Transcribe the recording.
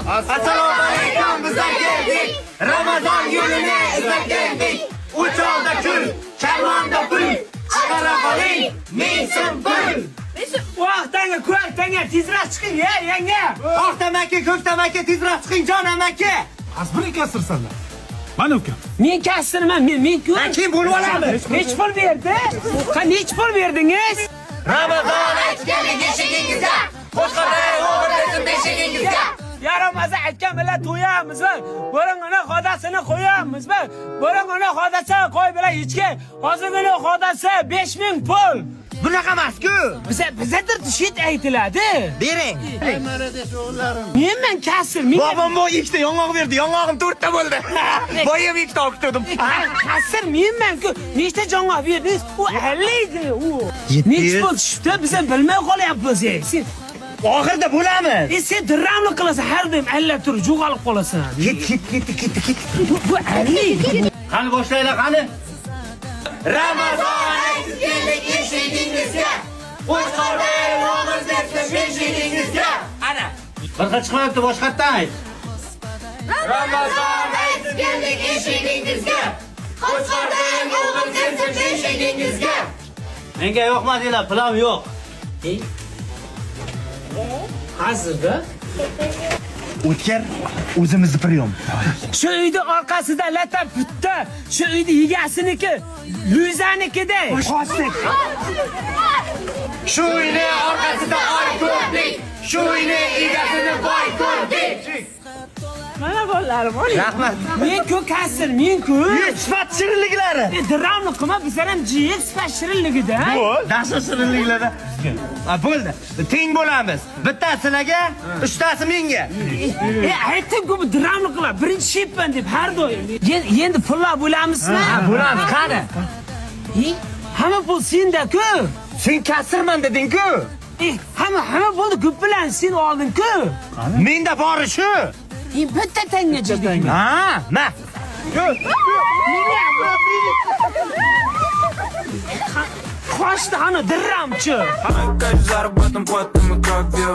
Assalomu alaykum, bizlar keldik. Ramazon yo'lini izlab keldik. Uchalda kul, karvonda pul. Chiqara qoling, ming pul. Vah, tanga, tezroq chiqing, yanga. Oq tamaki, ko'k tamaki, tezroq chiqing jon amaki. Asbiri kasırsanlar. Bana uka. Men kasirman, men-ku. Men kim bo'lib olamiz? Nech pul berdi? Nech pul berdingiz? Ramazon aytganlik eshigingizga. Qo'shqo'rg'on o'g'irlasin beshigingizga. Yaramasa aytgan bilan to'yamizmi? Bo'ringini xodasini qo'yamizmi? Bo'ringini xodasi qo'y bilan ichga. Hozirgina xodasi 5000 pul. Bunaqa emas-ku. Bizadir shit aytiladi. Bering. Men kasir, men Bobom bu ikkita yong'oq berdi. Yong'og'im 4 ta bo'ldi. Boyim ikkita olib ketdim. kasir menman-ku. Nechta jong'oq berdingiz? U 50 edi. U. Nech pul tushdi? Biz ham bilmay qolyapmiz. Sen Oxirida bo'lamiz. sen dirramlik qilasan, har doim allab turib jo'g'alib qolasan. Ket. Bu 50. Qani boshlaylar, qani. Ramazon aytganlik eshigingizga. Qo'shqo'rg'on o'g'irlasin beshigingizga. Ana. Bir xil chiqmayapti, boshqatdan ayt. Ramazon aytganlik eshigingizga. Qo'shqo'rg'on o'g'irlasin beshigingizga. Menga yo'qmadinglar, plan yo'q. Hozirda O'tkir o'zimizni priyom. shu uyni orqasida latta putta, shu uyni egasiniki, Luizanikida. Shu uyni orqasida oy ko'rdik. Shu uyni egasini boy ko'rdik. Mana bo'llarim, Rahmat. men-ku kasir, men-ku. Sifat shirinliklari. Dirramlik qilma, bizlar ham jiyev sifat shirinligida. Dasha shirinliklari. Bo'ldi. Teng bo'lamiz. Bittasi sizlarga, 3tasi menga. Aytdim-ku, bu dirramlik qilma, birinchi shepman deb har doim. Endi pullar bo'lamizmi? Bo'lamiz, qani? Hamma pul senda-ku. Sen kasirman deding-ku. Hamma bo'ldi, ko'p bilan sen olding-ku. Menda bori shu. Bitta tanga jiding. Ha, ma. Qo'shdi ana dirramchi. Заработан потом и кровью.